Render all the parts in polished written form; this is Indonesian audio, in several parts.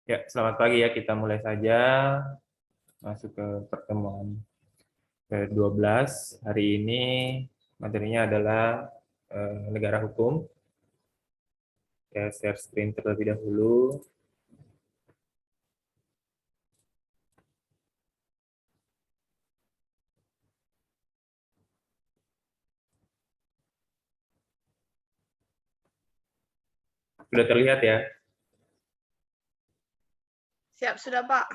Ya, selamat pagi ya. Kita mulai saja masuk ke pertemuan ke-12. Hari ini materinya adalah negara hukum. Saya share screen terlebih dahulu. Sudah terlihat ya? Siap, sudah Pak.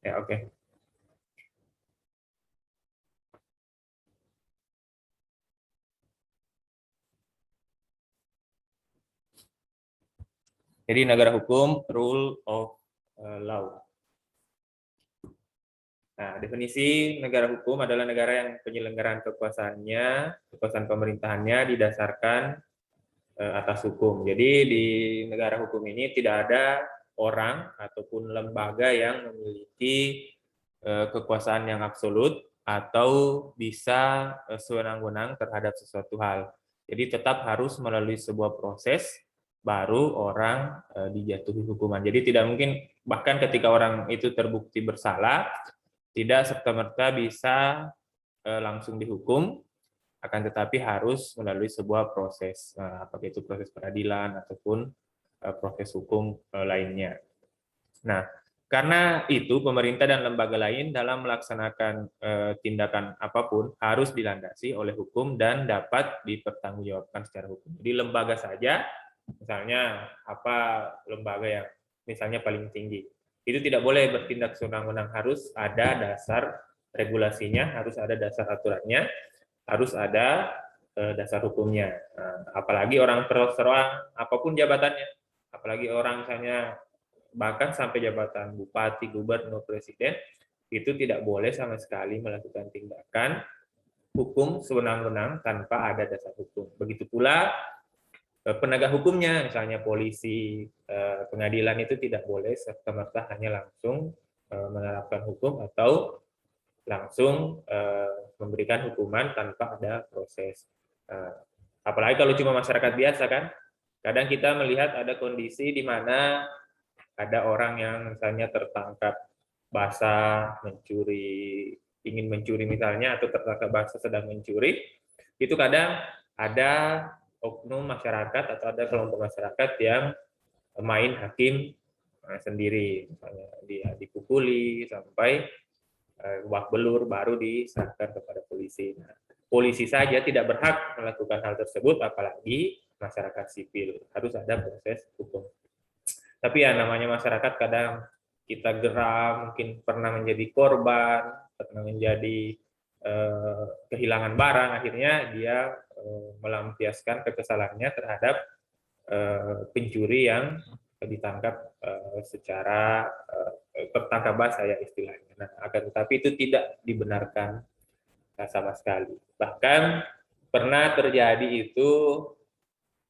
Ya, oke. Jadi negara hukum, rule of law. Nah, definisi negara hukum adalah negara yang penyelenggaraan kekuasaan pemerintahannya didasarkan atas hukum. Jadi di negara hukum ini tidak ada orang ataupun lembaga yang memiliki kekuasaan yang absolut atau bisa sewenang-wenang terhadap sesuatu hal. Jadi tetap harus melalui sebuah proses baru orang dijatuhi hukuman. Jadi tidak mungkin bahkan ketika orang itu terbukti bersalah tidak serta-merta bisa langsung dihukum, akan tetapi harus melalui sebuah proses, apakah itu proses peradilan ataupun proses hukum lainnya. Nah, karena itu pemerintah dan lembaga lain dalam melaksanakan tindakan apapun harus dilandasi oleh hukum dan dapat dipertanggungjawabkan secara hukum. Jadi lembaga saja, misalnya apa lembaga yang misalnya paling tinggi, itu tidak boleh bertindak sewenang-wenang, harus ada dasar regulasinya, harus ada dasar aturannya, harus ada dasar hukumnya. Apalagi orang terserang apapun jabatannya, apalagi orang misalnya bahkan sampai jabatan bupati, gubernur, presiden, itu tidak boleh sama sekali melakukan tindakan hukum sewenang-wenang tanpa ada dasar hukum. Begitu pula penegak hukumnya, misalnya polisi, pengadilan itu tidak boleh serta-merta hanya langsung menerapkan hukum atau langsung memberikan hukuman tanpa ada proses. Apalagi kalau cuma masyarakat biasa kan, kadang kita melihat ada kondisi di mana ada orang yang misalnya tertangkap basah mencuri, ingin mencuri misalnya, atau tertangkap basah sedang mencuri, itu kadang ada oknum masyarakat atau ada kelompok masyarakat yang main hakim sendiri, misalnya dia dipukuli sampai babak belur baru diserahkan kepada polisi. Nah, polisi saja tidak berhak melakukan hal tersebut, apalagi masyarakat sipil. Harus ada proses hukum. Tapi ya namanya masyarakat kadang kita geram, mungkin pernah menjadi korban, pernah menjadi kehilangan barang, akhirnya dia melampiaskan kekesalannya terhadap pencuri yang ditangkap secara tertangkap basah ya istilahnya. Nah, akan tetapi itu tidak dibenarkan sama sekali. Bahkan pernah terjadi itu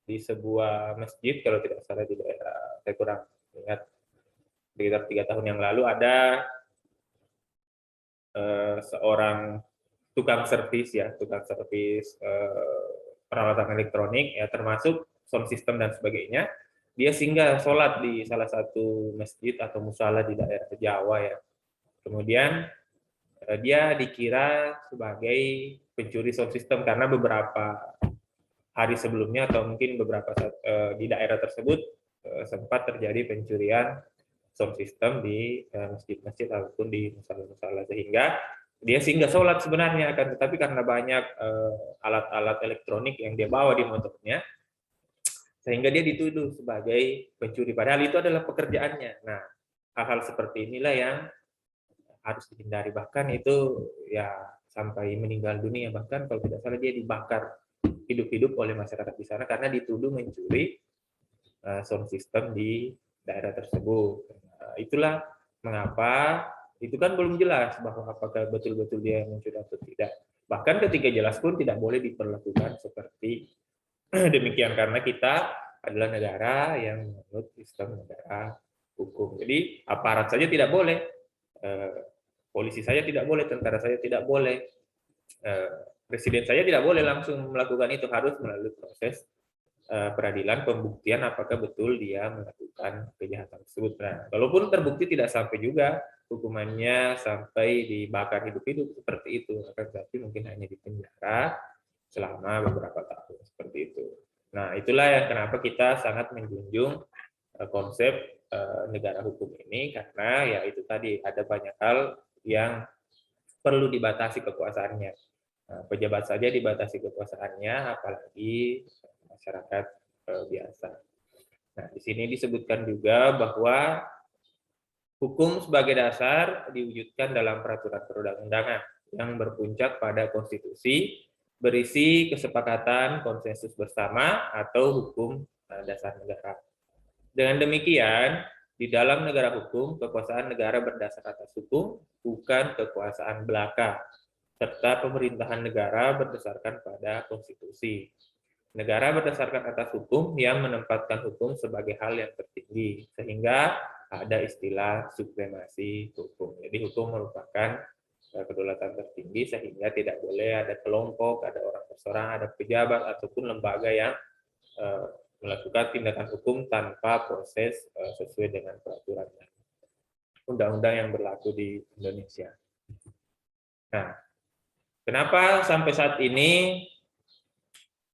di sebuah masjid, kalau tidak salah di daerah, saya kurang ingat, sekitar 3 tahun yang lalu ada seorang tukang servis ya, tukang servis peralatan elektronik ya, termasuk sound system dan sebagainya. Dia singgah sholat di salah satu masjid atau musala di daerah Jawa ya. Kemudian dia dikira sebagai pencuri sound system karena beberapa hari sebelumnya atau mungkin beberapa saat di daerah tersebut sempat terjadi pencurian sound system di masjid-masjid ataupun di musala-musala, sehingga dia singgah sholat sebenarnya, akan tetapi karena banyak alat-alat elektronik yang dia bawa di motornya, sehingga dia dituduh sebagai pencuri, padahal itu adalah pekerjaannya. Nah, hal-hal seperti inilah yang harus dihindari, bahkan itu ya sampai meninggal dunia, bahkan kalau tidak salah dia dibakar hidup-hidup oleh masyarakat di sana karena dituduh mencuri sound system di daerah tersebut. Itulah mengapa itu kan belum jelas bahwa apakah betul-betul dia mencuri atau tidak. Bahkan ketika jelas pun tidak boleh diperlakukan seperti demikian, karena kita adalah negara yang menurut sistem negara hukum. Jadi aparat saja tidak boleh, polisi saja tidak boleh, tentara saja tidak boleh, presiden saja tidak boleh langsung melakukan itu, harus melalui proses peradilan pembuktian apakah betul dia melakukan kejahatan tersebut. Nah, kalaupun terbukti tidak sampai juga hukumannya sampai dibakar hidup-hidup seperti itu, akan tetapi mungkin hanya dipenjara selama beberapa tahun seperti itu. Nah, itulah yang kenapa kita sangat menjunjung konsep negara hukum ini, karena ya itu tadi ada banyak hal yang perlu dibatasi kekuasaannya. Nah, pejabat saja dibatasi kekuasaannya, apalagi masyarakat biasa. Nah, di sini disebutkan juga bahwa hukum sebagai dasar diwujudkan dalam peraturan perundang-undangan yang berpuncak pada konstitusi, berisi kesepakatan konsensus bersama atau hukum dasar negara. Dengan demikian, di dalam negara hukum, kekuasaan negara berdasar atas hukum, bukan kekuasaan belaka, serta pemerintahan negara berdasarkan pada konstitusi. Negara berdasarkan atas hukum yang menempatkan hukum sebagai hal yang tertinggi, sehingga ada istilah supremasi hukum. Jadi hukum merupakan kedaulatan tertinggi, sehingga tidak boleh ada kelompok, ada orang perseorangan, ada pejabat, ataupun lembaga yang melakukan tindakan hukum tanpa proses sesuai dengan peraturan undang-undang yang berlaku di Indonesia. Nah, kenapa sampai saat ini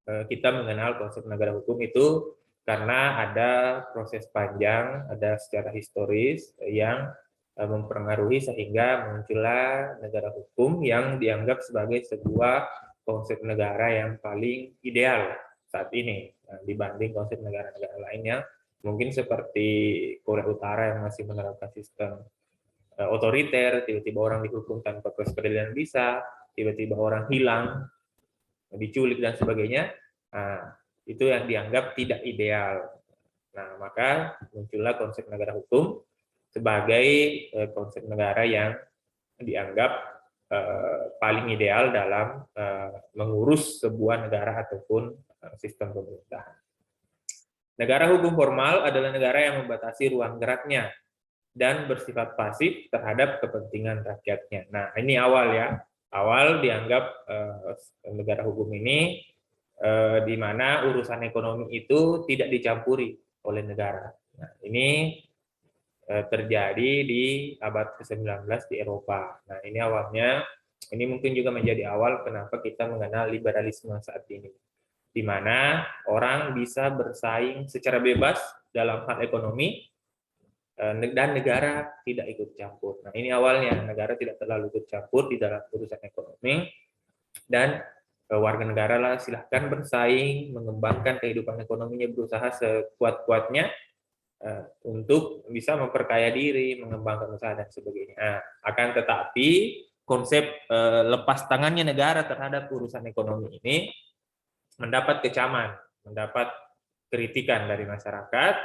kita mengenal konsep negara hukum itu? Karena ada proses panjang, ada secara historis yang mempengaruhi sehingga muncullah negara hukum yang dianggap sebagai sebuah konsep negara yang paling ideal saat ini dibanding konsep negara-negara lainnya, mungkin seperti Korea Utara yang masih menerapkan sistem otoriter, tiba-tiba orang dihukum tanpa proses peradilan bisa, tiba-tiba orang hilang, diculik dan sebagainya. Nah, itu yang dianggap tidak ideal. Nah, maka muncullah konsep negara hukum sebagai konsep negara yang dianggap paling ideal dalam mengurus sebuah negara ataupun sistem pemerintahan. Negara hukum formal adalah negara yang membatasi ruang geraknya dan bersifat pasif terhadap kepentingan rakyatnya. Nah, ini awal ya. Awal dianggap negara hukum ini di mana urusan ekonomi itu tidak dicampuri oleh negara. Nah, ini terjadi di abad ke-19 di Eropa. Nah, ini awalnya, ini mungkin juga menjadi awal kenapa kita mengenal liberalisme saat ini, di mana orang bisa bersaing secara bebas dalam hal ekonomi dan negara tidak ikut campur. Nah, ini awalnya negara tidak terlalu ikut campur di dalam urusan ekonomi, dan warga negara lah silahkan bersaing, mengembangkan kehidupan ekonominya, berusaha sekuat-kuatnya untuk bisa memperkaya diri, mengembangkan usaha dan sebagainya. Nah, akan tetapi konsep lepas tangannya negara terhadap urusan ekonomi ini mendapat kecaman, mendapat kritikan dari masyarakat,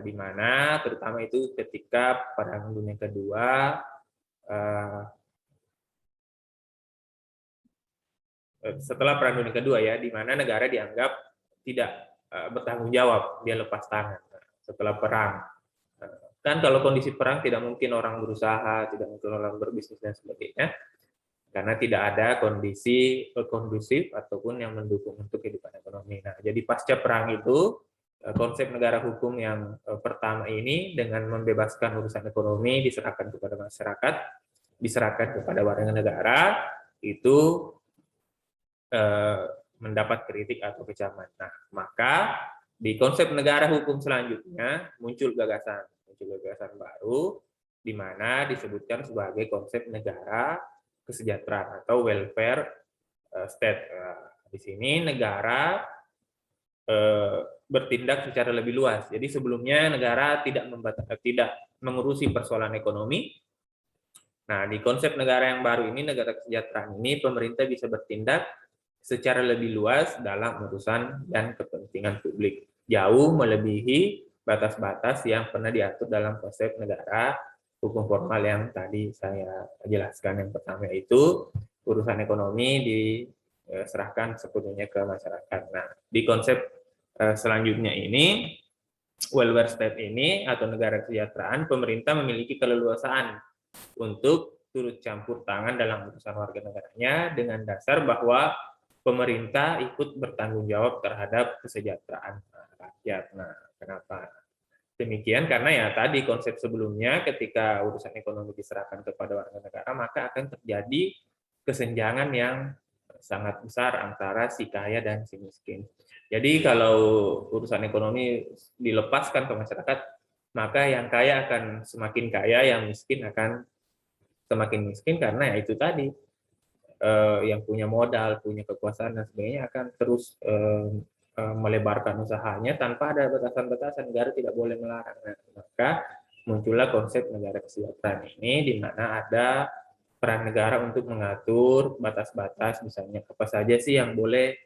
di mana terutama itu ketika Perang Dunia Kedua, setelah Perang Dunia Kedua ya, di mana negara dianggap tidak bertanggung jawab, dia lepas tangan setelah perang. Kan kalau kondisi perang tidak mungkin orang berusaha, tidak mungkin orang berbisnis dan sebagainya, karena tidak ada kondisi kondusif ataupun yang mendukung untuk kehidupan ekonomi. Nah, jadi pasca perang itu konsep negara hukum yang pertama ini dengan membebaskan urusan ekonomi diserahkan kepada masyarakat, diserahkan kepada warga negara, itu mendapat kritik atau kecaman. Nah, maka di konsep negara hukum selanjutnya muncul gagasan baru, di mana disebutkan sebagai konsep negara kesejahteraan atau welfare state. Di sini negara bertindak secara lebih luas. Jadi sebelumnya negara tidak mengurusi persoalan ekonomi. Nah, di konsep negara yang baru ini, negara kesejahteraan ini, pemerintah bisa bertindak secara lebih luas dalam urusan dan kepentingan publik, jauh melebihi batas-batas yang pernah diatur dalam konsep negara hukum formal yang tadi saya jelaskan. Yang pertama itu urusan ekonomi diserahkan sepenuhnya ke masyarakat. Nah, di konsep selanjutnya ini, welfare state ini atau negara kesejahteraan, pemerintah memiliki keleluasaan untuk turut campur tangan dalam urusan warga negaranya dengan dasar bahwa pemerintah ikut bertanggung jawab terhadap kesejahteraan rakyat. Nah, kenapa demikian? Karena ya tadi konsep sebelumnya ketika urusan ekonomi diserahkan kepada warga negara, maka akan terjadi kesenjangan yang sangat besar antara si kaya dan si miskin. Jadi kalau urusan ekonomi dilepaskan ke masyarakat, maka yang kaya akan semakin kaya, yang miskin akan semakin miskin, karena ya itu tadi yang punya modal, punya kekuasaan dan sebagainya akan terus melebarkan usahanya tanpa ada batasan-batasan. Negara tidak boleh melarang. Nah, maka muncullah konsep negara kesejahteraan ini, di mana ada peran negara untuk mengatur batas-batas, misalnya apa saja sih yang boleh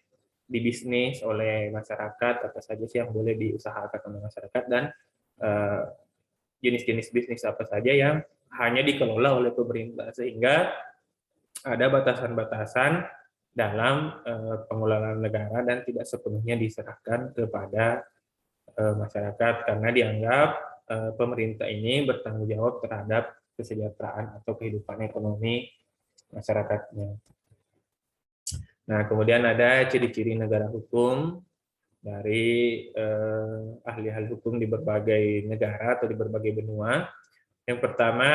dibisnis oleh masyarakat, apa saja sih yang boleh diusahakan oleh masyarakat, dan jenis-jenis bisnis apa saja yang hanya dikelola oleh pemerintah, sehingga ada batasan-batasan dalam pengelolaan negara dan tidak sepenuhnya diserahkan kepada masyarakat, karena dianggap pemerintah ini bertanggung jawab terhadap kesejahteraan atau kehidupan ekonomi masyarakatnya. Nah, kemudian ada ciri-ciri negara hukum dari ahli-ahli hukum di berbagai negara atau di berbagai benua. Yang pertama,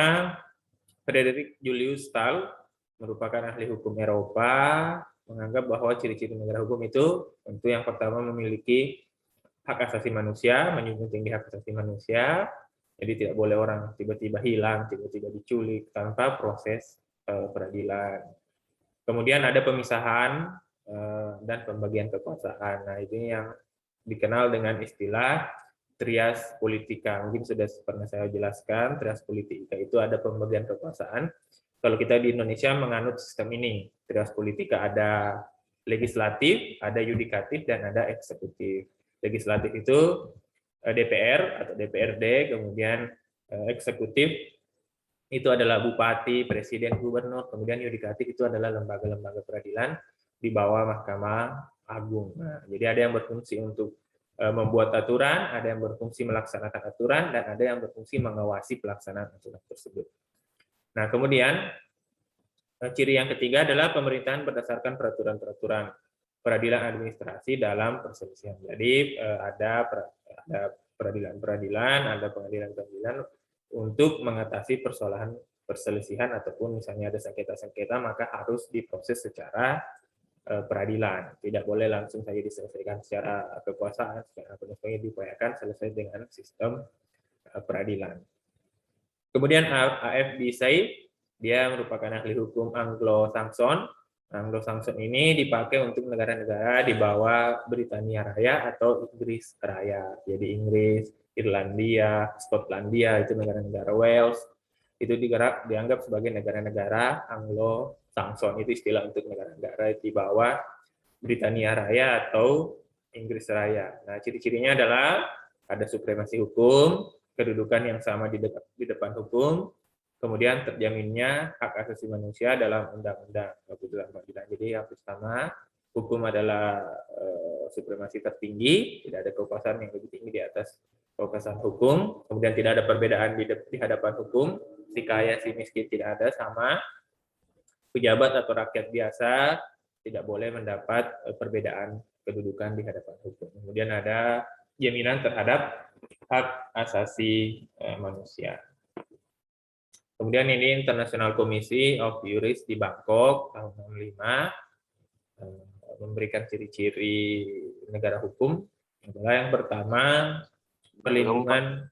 Frederick Julius Stahl merupakan ahli hukum Eropa, menganggap bahwa ciri-ciri negara hukum itu tentu yang pertama memiliki hak asasi manusia, menjunjung tinggi hak asasi manusia, jadi tidak boleh orang tiba-tiba hilang, tiba-tiba diculik tanpa proses peradilan. Kemudian ada pemisahan dan pembagian kekuasaan. Nah, ini yang dikenal dengan istilah trias politika. Mungkin sudah pernah saya jelaskan, trias politika itu ada pembagian kekuasaan. Kalau kita di Indonesia menganut sistem ini, trias politika ada legislatif, ada yudikatif, dan ada eksekutif. Legislatif itu DPR atau DPRD, kemudian eksekutif itu adalah bupati, presiden, gubernur, kemudian yudikatif itu adalah lembaga-lembaga peradilan di bawah Mahkamah Agung. Nah, jadi ada yang berfungsi untuk membuat aturan, ada yang berfungsi melaksanakan aturan, dan ada yang berfungsi mengawasi pelaksanaan aturan tersebut. Nah, kemudian ciri yang ketiga adalah pemerintahan berdasarkan peraturan-peraturan peradilan administrasi dalam perselisihan. Jadi ada peradilan-peradilan, ada pengadilan-pengadilan untuk mengatasi persoalan perselisihan, ataupun misalnya ada sengketa-sengketa, maka harus diproses secara peradilan. Tidak boleh langsung saja diselesaikan secara kekuasaan, secara penuh, diupayakan selesai dengan sistem peradilan. Kemudian A.F.B. Said, dia merupakan ahli hukum Anglo-Saxon. Anglo-Saxon ini dipakai untuk negara-negara di bawah Britania Raya atau Inggris Raya. Jadi Inggris, Irlandia, Skotlandia, itu negara-negara Wales, itu dianggap sebagai negara-negara Anglo-Saxon. Itu istilah untuk negara-negara di bawah Britania Raya atau Inggris Raya. Nah, ciri-cirinya adalah ada supremasi hukum, kedudukan yang sama di depan hukum, kemudian terjaminnya hak asasi manusia dalam undang-undang. Jadi yang pertama, hukum adalah supremasi tertinggi, tidak ada kekuasaan yang lebih tinggi di atas kekuasaan hukum, kemudian tidak ada perbedaan di hadapan hukum, si kaya si miskin tidak ada, sama pejabat atau rakyat biasa tidak boleh mendapat perbedaan kedudukan di hadapan hukum. Kemudian ada jaminan terhadap hak asasi manusia. Kemudian ini International Committee of Jurists di Bangkok tahun 1965 memberikan ciri-ciri negara hukum. Adalah yang pertama, perlindungan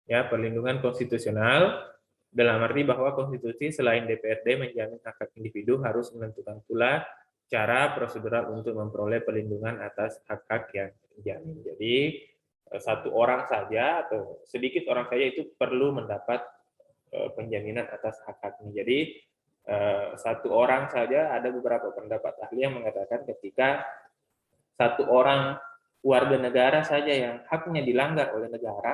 perlindungan konstitusional, dalam arti bahwa konstitusi selain DPRD menjamin hak individu, harus menentukan pula cara prosedural untuk memperoleh perlindungan atas hak-hak yang dijamin. Jadi satu orang saja atau sedikit orang saja itu perlu mendapat penjaminan atas hak-haknya. Jadi satu orang saja, ada beberapa pendapat ahli yang mengatakan ketika satu orang warga negara saja yang haknya dilanggar oleh negara,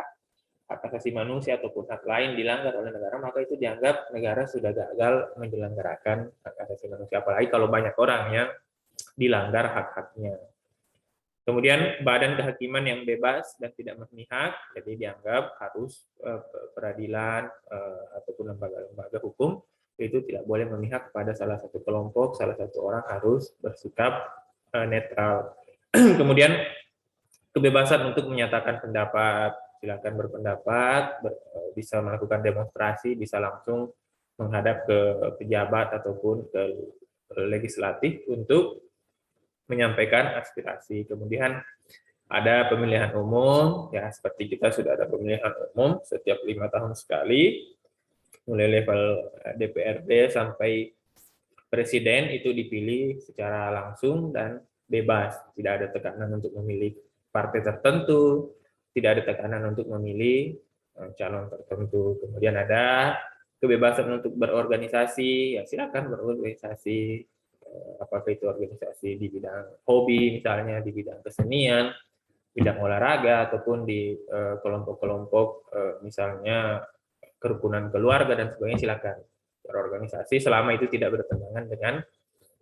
hak asasi manusia ataupun hak lain dilanggar oleh negara, maka itu dianggap negara sudah gagal menyelenggarakan hak asasi manusia. Apalagi kalau banyak orang yang dilanggar hak-haknya. Kemudian badan kehakiman yang bebas dan tidak memihak, jadi dianggap harus peradilan ataupun lembaga-lembaga hukum itu tidak boleh memihak pada salah satu kelompok, salah satu orang harus bersikap netral. Kemudian kebebasan untuk menyatakan pendapat, silakan berpendapat, bisa melakukan demonstrasi, bisa langsung menghadap ke pejabat ataupun ke legislatif untuk menyampaikan aspirasi. Kemudian ada pemilihan umum, ya seperti kita sudah ada pemilihan umum setiap 5 tahun sekali, mulai level DPRD sampai presiden itu dipilih secara langsung dan bebas, tidak ada tekanan untuk memilih partai tertentu, tidak ada tekanan untuk memilih calon tertentu. Kemudian ada kebebasan untuk berorganisasi, ya silakan berorganisasi, apakah itu organisasi di bidang hobi misalnya, di bidang kesenian, bidang olahraga, ataupun di kelompok-kelompok misalnya kerukunan keluarga dan sebagainya, silakan berorganisasi selama itu tidak bertentangan dengan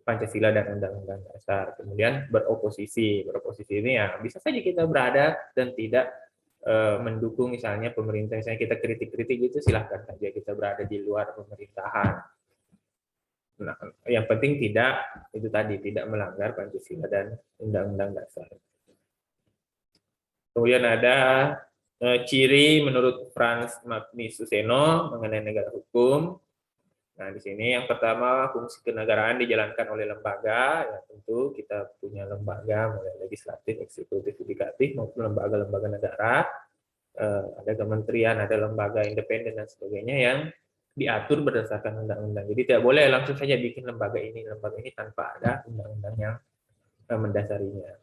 Pancasila dan Undang-Undang Dasar. Kemudian beroposisi ini ya bisa saja kita berada dan tidak mendukung misalnya pemerintah, misalnya kita kritik-kritik gitu, silahkan saja kita berada di luar pemerintahan. Nah, yang penting tidak itu tadi tidak melanggar Pancasila dan Undang-Undang Dasar. Kemudian ada ciri menurut Frans Magnus Suseno mengenai negara hukum. Nah, di sini yang pertama, fungsi kenegaraan dijalankan oleh lembaga, ya tentu kita punya lembaga mulai legislatif, eksekutif, yudikatif maupun lembaga-lembaga negara, ada kementerian, ada lembaga independen dan sebagainya yang diatur berdasarkan undang-undang. Jadi tidak boleh langsung saja bikin lembaga ini tanpa ada undang-undang yang mendasarinya.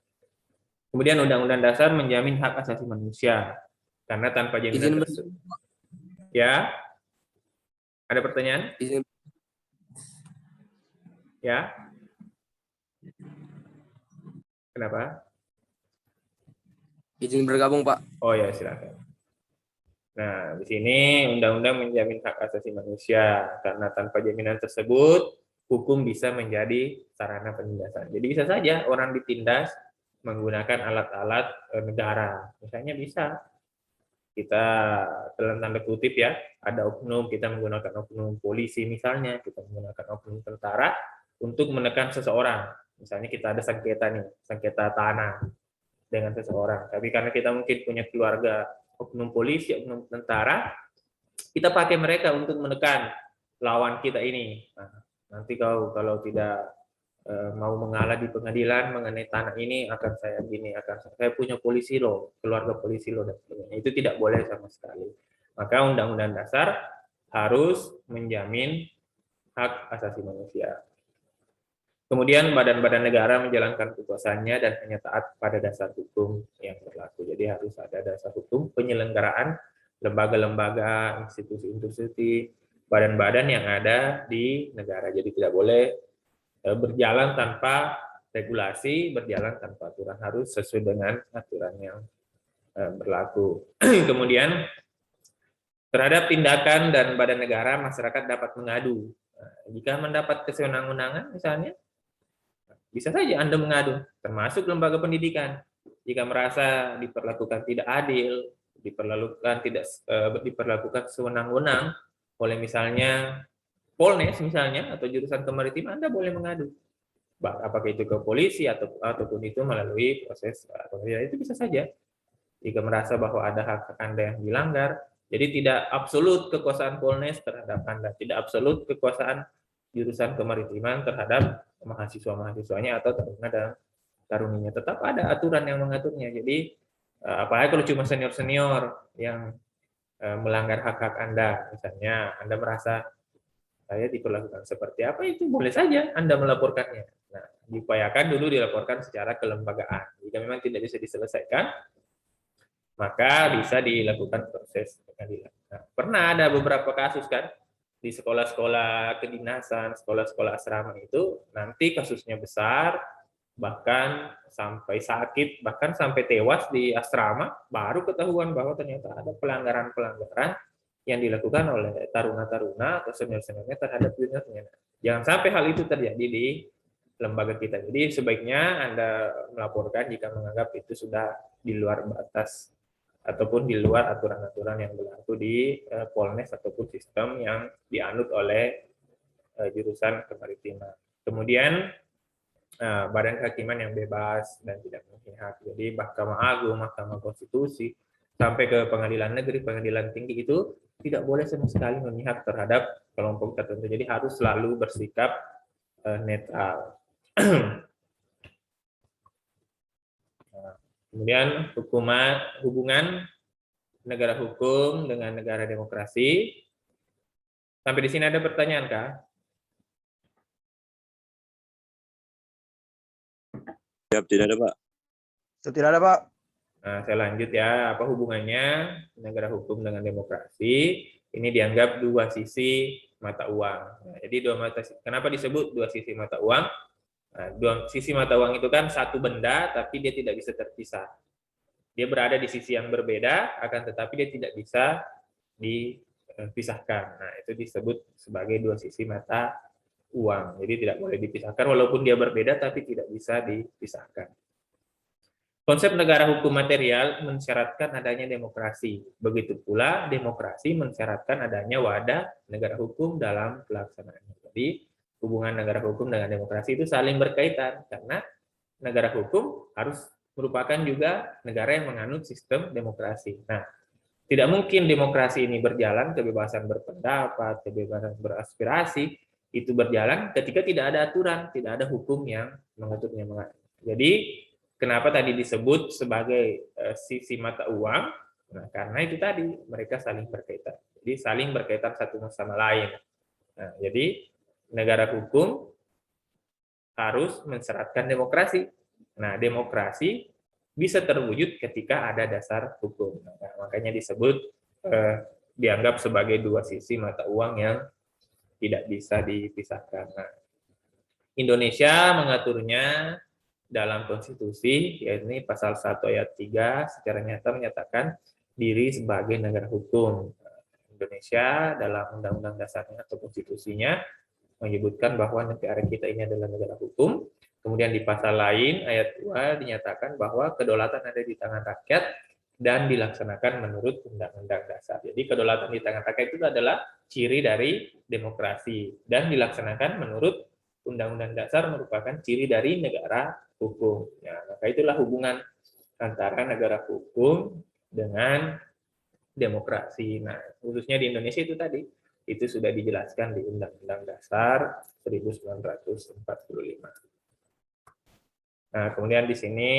Kemudian undang-undang dasar menjamin hak asasi manusia, karena tanpa jaminan tersebut. Ya, ada pertanyaan? Ya. Kenapa? Izin bergabung, Pak. Oh ya, silakan. Nah, di sini undang-undang menjamin hak asasi manusia, karena tanpa jaminan tersebut hukum bisa menjadi sarana penindasan. Jadi bisa saja orang ditindas menggunakan alat-alat negara. Misalnya bisa kita dalam tanda kutip ya, ada oknum, kita menggunakan oknum polisi misalnya, kita menggunakan oknum tentara untuk menekan seseorang. Misalnya kita ada sengketa nih, sengketa tanah dengan seseorang. Tapi karena kita mungkin punya keluarga oknum polisi, oknum tentara, kita pakai mereka untuk menekan lawan kita ini. Nah, nanti kalau tidak mau mengalah di pengadilan mengenai tanah ini, akan saya gini, akan saya punya polisi loh, keluarga polisi loh, dan sebagainya. Itu tidak boleh sama sekali. Maka Undang-Undang Dasar harus menjamin hak asasi manusia. Kemudian badan-badan negara menjalankan kekuasaannya dan hanya taat pada dasar hukum yang berlaku. Jadi harus ada dasar hukum penyelenggaraan lembaga-lembaga, institusi-institusi, badan-badan yang ada di negara. Jadi tidak boleh berjalan tanpa regulasi, berjalan tanpa aturan, harus sesuai dengan aturan yang berlaku. Kemudian terhadap tindakan dan badan negara, masyarakat dapat mengadu. Jika mendapat kesewenang-wenangan misalnya, bisa saja Anda mengadu, termasuk lembaga pendidikan. Jika merasa diperlakukan tidak adil, diperlakukan sewenang-wenang oleh misalnya Polnes misalnya atau jurusan kemaritiman, Anda boleh mengadu. Apakah itu ke polisi ataupun itu melalui proses pengadilan, itu bisa saja. Jika merasa bahwa ada hak Anda yang dilanggar, jadi tidak absolut kekuasaan Polnes terhadap Anda, tidak absolut kekuasaan jurusan kemaritiman terhadap mahasiswa-mahasiswanya atau taruna dan taruninya. Tetap ada aturan yang mengaturnya. Jadi apalagi kalau cuma senior-senior yang melanggar hak-hak Anda, misalnya Anda merasa saya diperlakukan seperti apa, itu boleh saja Anda melaporkannya. Nah, diupayakan dulu dilaporkan secara kelembagaan. Jika memang tidak bisa diselesaikan, maka bisa dilakukan proses pengadilan. Nah, pernah ada beberapa kasus kan, di sekolah-sekolah kedinasan, sekolah-sekolah asrama itu, nanti kasusnya besar, bahkan sampai sakit, bahkan sampai tewas di asrama, baru ketahuan bahwa ternyata ada pelanggaran-pelanggaran yang dilakukan oleh taruna-taruna atau senior-seniornya terhadap juniornya. Jangan sampai hal itu terjadi di lembaga kita. Jadi sebaiknya Anda melaporkan jika menganggap itu sudah di luar batas ataupun di luar aturan-aturan yang berlaku di Polnes ataupun sistem yang dianut oleh jurusan kemaritiman. Kemudian badan kehakiman yang bebas dan tidak memihak. Jadi Mahkamah Agung, Mahkamah Konstitusi, sampai ke pengadilan negeri, pengadilan tinggi itu tidak boleh sama sekali memihak terhadap kelompok tertentu. Jadi harus selalu bersikap netral. Kemudian hubungan negara hukum dengan negara demokrasi. Sampai di sini ada pertanyaan, Kak? Siap, tidak ada, Pak. Tidak ada, Pak. Nah, saya lanjut ya. Apa hubungannya negara hukum dengan demokrasi? Ini dianggap dua sisi mata uang. Nah, jadi kenapa disebut dua sisi mata uang? Nah, dua sisi mata uang itu kan satu benda, tapi dia tidak bisa terpisah. Dia berada di sisi yang berbeda, akan tetapi dia tidak bisa dipisahkan. Nah, itu disebut sebagai dua sisi mata uang. Jadi tidak boleh dipisahkan, walaupun dia berbeda, tapi tidak bisa dipisahkan. Konsep negara hukum material mensyaratkan adanya demokrasi. Begitu pula demokrasi mensyaratkan adanya wadah negara hukum dalam pelaksanaannya. Jadi hubungan negara hukum dengan demokrasi itu saling berkaitan, karena negara hukum harus merupakan juga negara yang menganut sistem demokrasi. Nah, tidak mungkin demokrasi ini berjalan, kebebasan berpendapat, kebebasan beraspirasi, itu berjalan ketika tidak ada aturan, tidak ada hukum yang mengaturnya. Jadi, kenapa tadi disebut sebagai sisi mata uang? Nah, karena itu tadi, mereka saling berkaitan. Jadi, saling berkaitan satu sama lain. Nah, jadi, negara hukum harus mensyaratkan demokrasi. Nah, demokrasi bisa terwujud ketika ada dasar hukum. Nah, makanya disebut dianggap sebagai dua sisi mata uang yang tidak bisa dipisahkan. Nah, Indonesia mengaturnya dalam konstitusi, yaitu pasal 1 ayat 3 secara nyata menyatakan diri sebagai negara hukum. Indonesia dalam undang-undang dasarnya atau konstitusinya menyebutkan bahwa negara kita ini adalah negara hukum. Kemudian di pasal lain, ayat 2, dinyatakan bahwa kedaulatan ada di tangan rakyat dan dilaksanakan menurut undang-undang dasar. Jadi kedaulatan di tangan rakyat itu adalah ciri dari demokrasi, dan dilaksanakan menurut undang-undang dasar merupakan ciri dari negara hukum. Ya, maka itulah hubungan antara negara hukum dengan demokrasi. Nah, khususnya di Indonesia itu tadi, itu sudah dijelaskan di Undang-Undang Dasar 1945. Nah, kemudian di sini,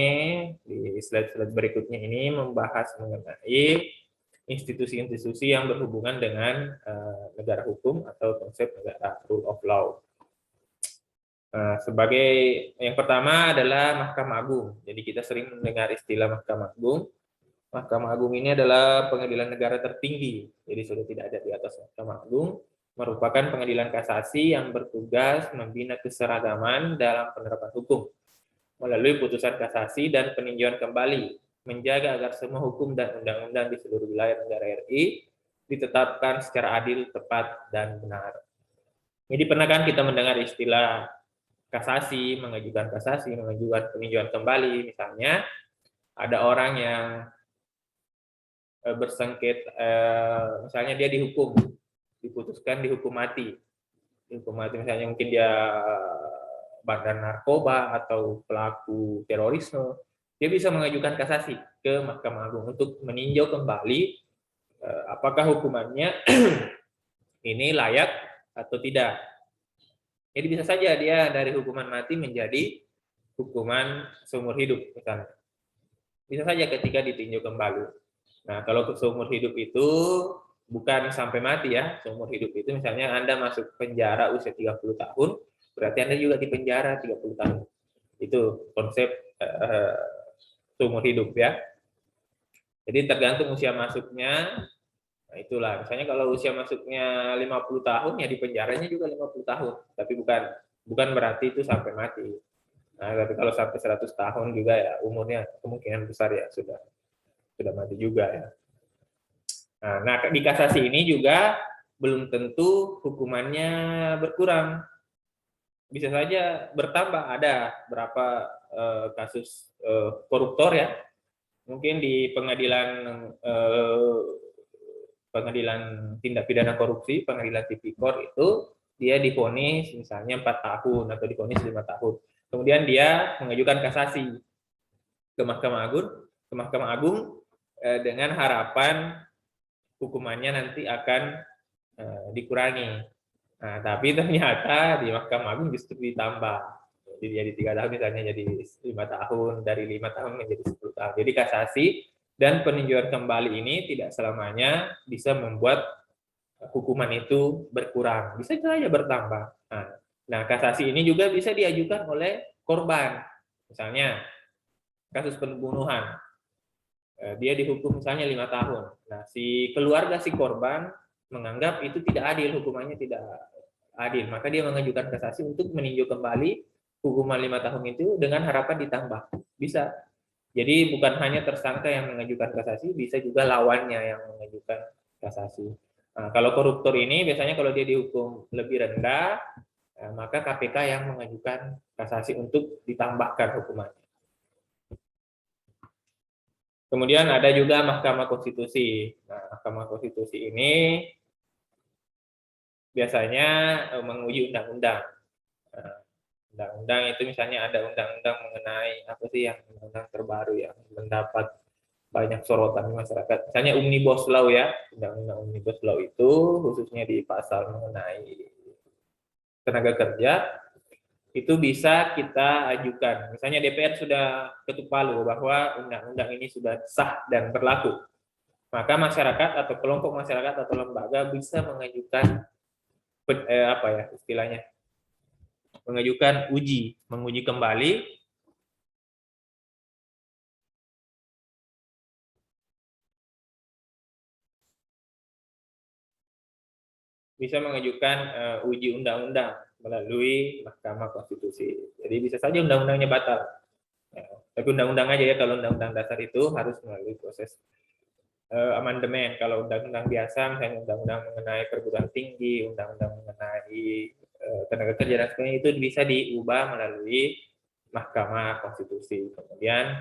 di slide-slide berikutnya ini membahas mengenai institusi-institusi yang berhubungan dengan negara hukum atau konsep negara rule of law. Sebagai yang pertama adalah Mahkamah Agung. Jadi kita sering mendengar istilah Mahkamah Agung. Mahkamah Agung ini adalah pengadilan negara tertinggi. Jadi sudah tidak ada di atas Mahkamah Agung. Merupakan pengadilan kasasi yang bertugas membina keseragaman dalam penerapan hukum melalui putusan kasasi dan peninjauan kembali, menjaga agar semua hukum dan undang-undang di seluruh wilayah negara RI ditetapkan secara adil, tepat, dan benar. Jadi pernah kan kita mendengar istilah kasasi, mengajukan peninjauan kembali, misalnya ada orang yang bersengketa, misalnya dia diputuskan dihukum mati. Dihukum mati misalnya mungkin dia bandar narkoba atau pelaku terorisme, dia bisa mengajukan kasasi ke Mahkamah Agung untuk meninjau kembali apakah hukumannya ini layak atau tidak. Jadi bisa saja dia dari hukuman mati menjadi hukuman seumur hidup misalnya. Bisa saja ketika ditinjau kembali. Nah, kalau seumur hidup itu bukan sampai mati ya, seumur hidup itu misalnya Anda masuk penjara usia 30 tahun, berarti Anda juga di penjara 30 tahun. Itu konsep seumur hidup ya. Jadi tergantung usia masuknya. Nah, itulah. Misalnya kalau usia masuknya 50 tahun ya di penjaranya juga 50 tahun, tapi bukan berarti itu sampai mati. Nah, tapi kalau sampai 100 tahun juga ya umurnya kemungkinan besar ya sudah mati juga ya. Nah, di kasasi ini juga belum tentu hukumannya berkurang. Bisa saja bertambah. Ada berapa kasus koruptor ya, mungkin di pengadilan tindak pidana korupsi, pengadilan tipikor itu dia divonis misalnya 4 tahun atau divonis 5 tahun. Kemudian dia mengajukan kasasi ke Mahkamah Agung dengan harapan hukumannya nanti akan dikurangi. Nah, tapi ternyata di Mahkamah Agung justru ditambah. Jadi jadi 3 tahun misalnya jadi 5 tahun, dari 5 tahun menjadi 10 tahun. Jadi kasasi dan peninjauan kembali ini tidak selamanya bisa membuat hukuman itu berkurang, bisa saja bertambah. Nah, kasasi ini juga bisa diajukan oleh korban. Misalnya kasus pembunuhan, dia dihukum misalnya 5 tahun. Nah, si keluarga si korban menganggap itu tidak adil, hukumannya tidak adil, maka dia mengajukan kasasi untuk meninjau kembali hukuman 5 tahun itu dengan harapan ditambah. Bisa. Jadi bukan hanya tersangka yang mengajukan kasasi, bisa juga lawannya yang mengajukan kasasi. Nah, kalau koruptor ini biasanya kalau dia dihukum lebih rendah, maka KPK yang mengajukan kasasi untuk ditambahkan hukumannya. Kemudian ada juga Mahkamah Konstitusi. Nah, Mahkamah Konstitusi ini biasanya menguji undang-undang. Undang-undang itu misalnya ada undang-undang mengenai apa sih yang undang-undang terbaru yang mendapat banyak sorotan masyarakat. Misalnya Omnibus Law ya, undang-undang Omnibus Law itu khususnya di pasal mengenai tenaga kerja itu bisa kita ajukan. Misalnya DPR sudah ketuk palu bahwa undang-undang ini sudah sah dan berlaku. Maka masyarakat atau kelompok masyarakat atau lembaga bisa mengajukan apa ya istilahnya? Mengajukan menguji kembali bisa mengajukan uji undang-undang melalui Mahkamah Konstitusi. Jadi bisa saja undang-undangnya batal. Ya, tapi undang-undang aja ya, kalau undang-undang dasar itu harus melalui proses amandemen. Kalau undang-undang biasa, misalnya undang-undang mengenai perguruan tinggi, undang-undang mengenai tenaga kerja dan sebagainya, itu bisa diubah melalui Mahkamah Konstitusi. Kemudian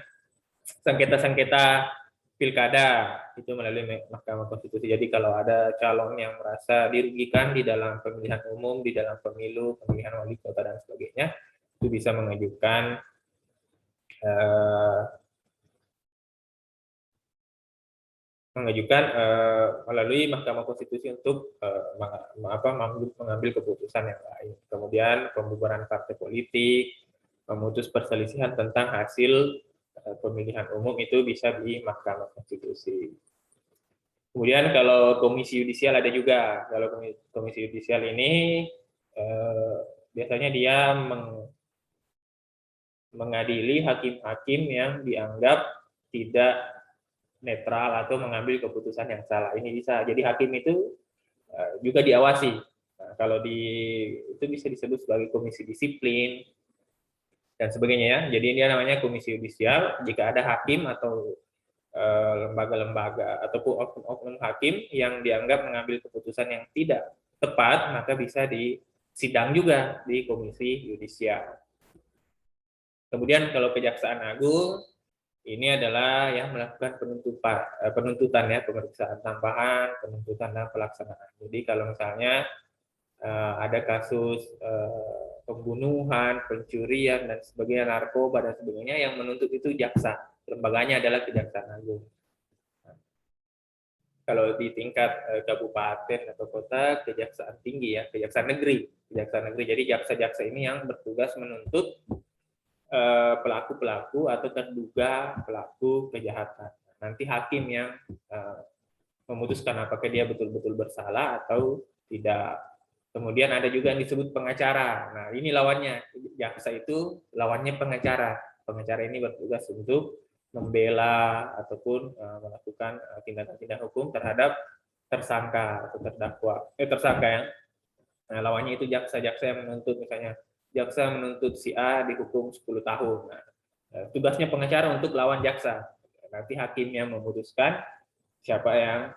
sengketa-sengketa pilkada itu melalui Mahkamah Konstitusi. Jadi kalau ada calon yang merasa dirugikan di dalam pemilihan umum, di dalam pemilu, pemilihan wali kota dan sebagainya, itu bisa mengajukan melalui Mahkamah Konstitusi untuk mengambil keputusan yang lain. Kemudian pembubaran partai politik, memutus perselisihan tentang hasil pemilihan umum itu bisa di Mahkamah Konstitusi. Kemudian kalau komisi yudisial ada juga. Kalau komisi yudisial ini biasanya dia mengadili hakim-hakim yang dianggap tidak netral atau mengambil keputusan yang salah. Ini bisa. Jadi hakim itu juga diawasi. Nah, kalau itu bisa disebut sebagai komisi disiplin dan sebagainya ya. Jadi dia namanya komisi yudisial. Jika ada hakim atau lembaga-lembaga ataupun oknum hakim yang dianggap mengambil keputusan yang tidak tepat, maka bisa disidang juga di komisi yudisial. Kemudian kalau Kejaksaan Agung ini adalah yang melakukan penuntutan ya, pemeriksaan tambahan, penuntutan dan pelaksanaan. Jadi kalau misalnya ada kasus pembunuhan, pencurian dan sebagainya, narkoba dan sebagainya, yang menuntut itu jaksa. Lembaganya adalah Kejaksaan Agung. Kalau di tingkat kabupaten atau kota, Kejaksaan Tinggi ya, Kejaksaan Negeri. Jadi jaksa-jaksa ini yang bertugas menuntut pelaku-pelaku atau terduga pelaku kejahatan. Nanti hakim yang memutuskan apakah dia betul-betul bersalah atau tidak. Kemudian ada juga yang disebut pengacara. Nah, ini lawannya. Jaksa itu lawannya pengacara. Pengacara ini bertugas untuk membela ataupun melakukan tindakan-tindakan hukum terhadap tersangka atau terdakwa. Tersangka yang lawannya itu jaksa-jaksa yang menuntut, misalnya jaksa menuntut si A dihukum 10 tahun. Nah, tugasnya pengacara untuk lawan jaksa. Nanti hakim yang memutuskan siapa yang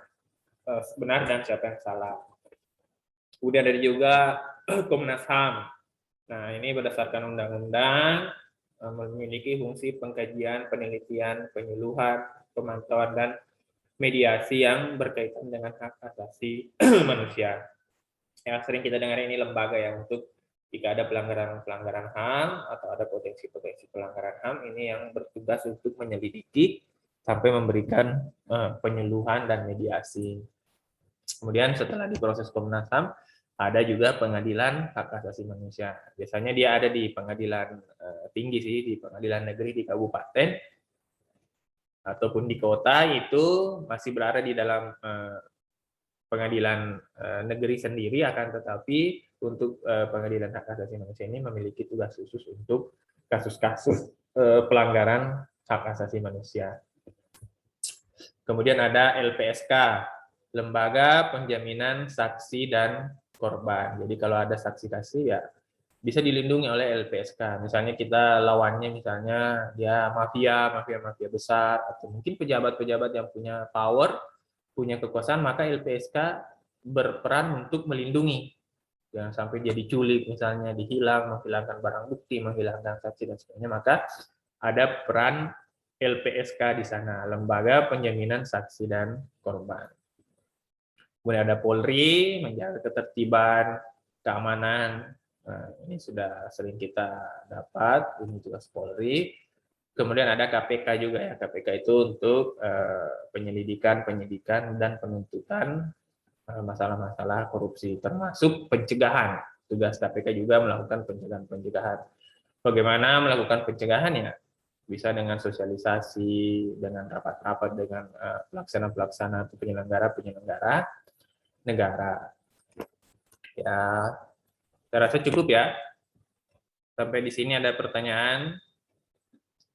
benar dan siapa yang salah. Kemudian ada juga Komnas HAM. Nah, ini berdasarkan undang-undang memiliki fungsi pengkajian, penelitian, penyuluhan, pemantauan, dan mediasi yang berkaitan dengan hak asasi manusia. yang sering kita dengar ini lembaga ya, untuk jika ada pelanggaran HAM atau ada potensi-potensi pelanggaran HAM, ini yang bertugas untuk menyelidiki sampai memberikan penyuluhan dan mediasi. Kemudian setelah diproses Komnas HAM, ada juga pengadilan hak asasi manusia. Biasanya dia ada di pengadilan tinggi sih, di pengadilan negeri di kabupaten ataupun di kota, itu masih berada di dalam pengadilan negeri sendiri, akan tetapi untuk pengadilan hak asasi manusia ini memiliki tugas khusus untuk kasus-kasus pelanggaran hak asasi manusia. Kemudian ada LPSK, Lembaga Penjaminan Saksi dan Korban. Jadi kalau ada saksi-saksi ya bisa dilindungi oleh LPSK. Misalnya kita lawannya misalnya dia mafia besar, atau mungkin pejabat-pejabat yang punya power, punya kekuasaan, maka LPSK berperan untuk melindungi. Jangan sampai dia diculik, misalnya dihilang, menghilangkan barang bukti, menghilangkan saksi dan sebagainya, maka ada peran LPSK di sana, Lembaga Penjaminan Saksi dan Korban. Kemudian ada Polri, menjaga ketertiban, keamanan. Nah, ini sudah sering kita dapat, ini tugas Polri. Kemudian ada KPK juga ya, KPK itu untuk penyelidikan, penyidikan, dan penuntutan masalah-masalah korupsi, termasuk pencegahan. Tugas KPK juga melakukan pencegahan-pencegahan. Bagaimana melakukan pencegahan ya? Bisa dengan sosialisasi, dengan rapat-rapat dengan pelaksana-pelaksana atau penyelenggara negara. Ya, saya rasa cukup ya. Sampai di sini ada pertanyaan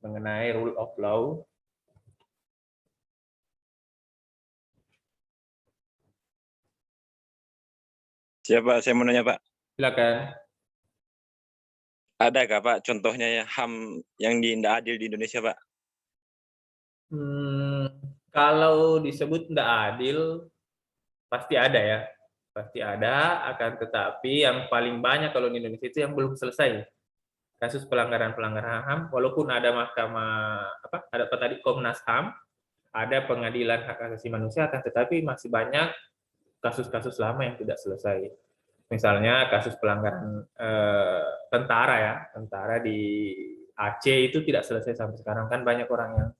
mengenai rule of law. Siapa? Saya mau nanya, Pak. Silakan. Adakah, Pak, contohnya ya HAM yang tidak adil di Indonesia, Pak? Kalau disebut tidak adil, pasti ada ya. Pasti ada, akan tetapi yang paling banyak kalau di Indonesia itu yang belum selesai. Kasus pelanggaran-pelanggaran HAM, walaupun ada ada tadi Komnas HAM, ada pengadilan hak asasi manusia, akan tetapi masih banyak kasus-kasus lama yang tidak selesai. Misalnya kasus pelanggaran tentara di Aceh itu tidak selesai sampai sekarang, kan banyak orang yang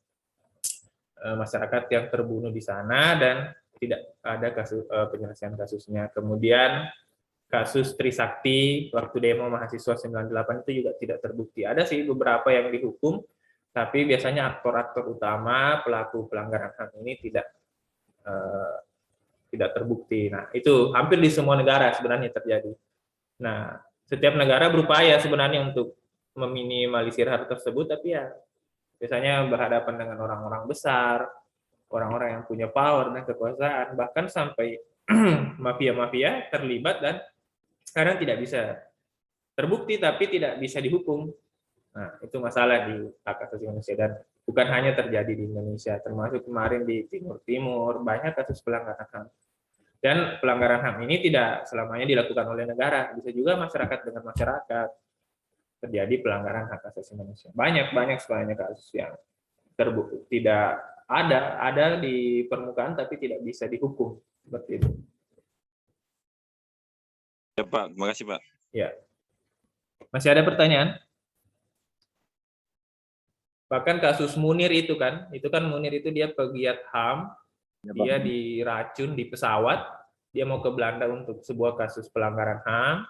masyarakat yang terbunuh di sana dan tidak ada kasus penyelesaian kasusnya. Kemudian kasus Trisakti waktu demo mahasiswa 98 itu juga tidak terbukti. Ada sih beberapa yang dihukum, tapi biasanya aktor-aktor utama pelaku pelanggaran HAM ini tidak terbukti. Nah, itu hampir di semua negara sebenarnya terjadi. Nah, setiap negara berupaya sebenarnya untuk meminimalisir hal tersebut, tapi ya biasanya berhadapan dengan orang-orang besar, orang-orang yang punya power dan kekuasaan, bahkan sampai mafia-mafia terlibat dan sekarang tidak bisa terbukti tapi tidak bisa dihukum. Nah, itu masalah di hak asasi manusia dan bukan hanya terjadi di Indonesia, termasuk kemarin di Timur Timur banyak kasus pelanggaran HAM. Dan pelanggaran HAM ini tidak selamanya dilakukan oleh negara, bisa juga masyarakat dengan masyarakat terjadi pelanggaran hak asasi manusia. Banyak sebenarnya kasus yang terbukti tidak ada di permukaan tapi tidak bisa dihukum seperti itu. Ya, Pak. Terima kasih, Pak. Ya. Masih ada pertanyaan? Bahkan kasus Munir itu kan Munir itu dia pegiat HAM, Ya, Pak. dia diracun di pesawat, dia mau ke Belanda untuk sebuah kasus pelanggaran HAM,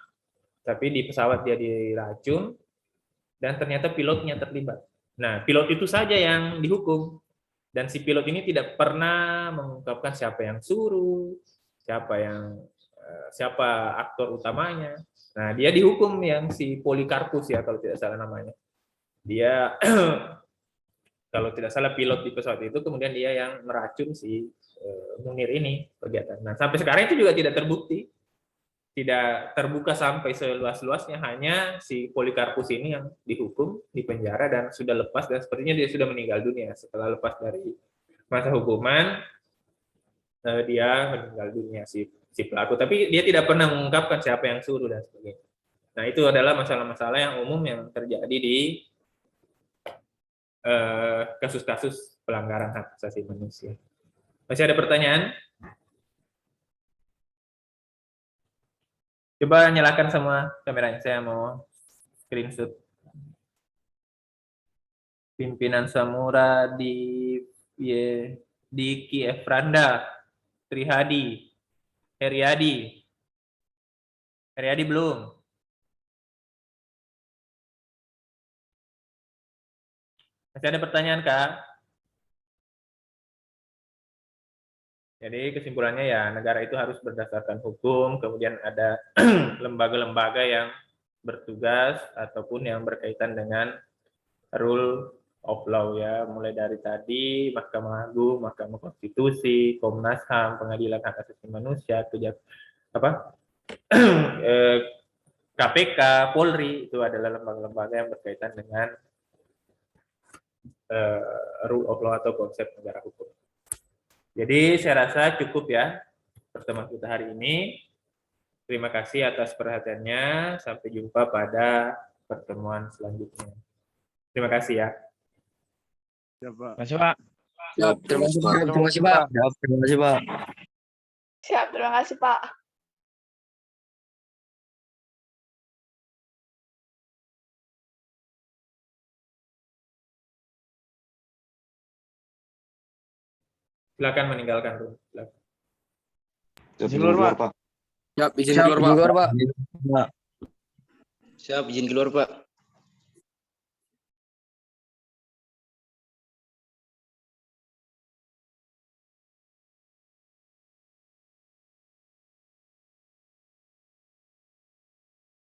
tapi di pesawat dia diracun dan ternyata pilotnya terlibat. Nah, pilot itu saja yang dihukum dan si pilot ini tidak pernah mengungkapkan siapa yang suruh, siapa aktor utamanya. Nah, dia dihukum yang si Polikarpus ya kalau tidak salah namanya. Dia kalau tidak salah pilot di pesawat itu, kemudian dia yang meracun si Munir ini kegiatan. Nah, sampai sekarang itu juga tidak terbukti, tidak terbuka sampai seluas-luasnya, hanya si Polikarpus ini yang dihukum di penjara dan sudah lepas, dan sepertinya dia sudah meninggal dunia setelah lepas dari masa hukuman. Dia meninggal dunia si pelaku, tapi dia tidak pernah mengungkapkan siapa yang suruh dan sebagainya. Nah, itu adalah masalah-masalah yang umum yang terjadi di kasus-kasus pelanggaran hak asasi manusia. Masih ada pertanyaan? Coba nyalakan semua kameranya, saya mau screenshot. Pimpinan Samura Diki Efranda, Trihadi, Heriadi. Heriadi belum. Masih ada pertanyaan, Kak? Jadi kesimpulannya ya negara itu harus berdasarkan hukum, kemudian ada lembaga-lembaga yang bertugas ataupun yang berkaitan dengan rule of law ya, mulai dari tadi Mahkamah Agung, Mahkamah Konstitusi, Komnas HAM, Pengadilan Hak Asasi Manusia, KPK, Polri itu adalah lembaga-lembaga yang berkaitan dengan rule of law atau konsep negara hukum. Jadi saya rasa cukup ya pertemuan kita hari ini. Terima kasih atas perhatiannya. Sampai jumpa pada pertemuan selanjutnya. Terima kasih ya. Ya, Pak. Terima kasih, Pak. Siap, terima kasih Pak. Terima kasih Pak. Siap, terima kasih, Pak. Siap, terima kasih Pak. Silakan meninggalkan room. Silakan. Izin keluar, Pak. Siap, izin keluar Pak. Pak. Siap, izin keluar, Pak.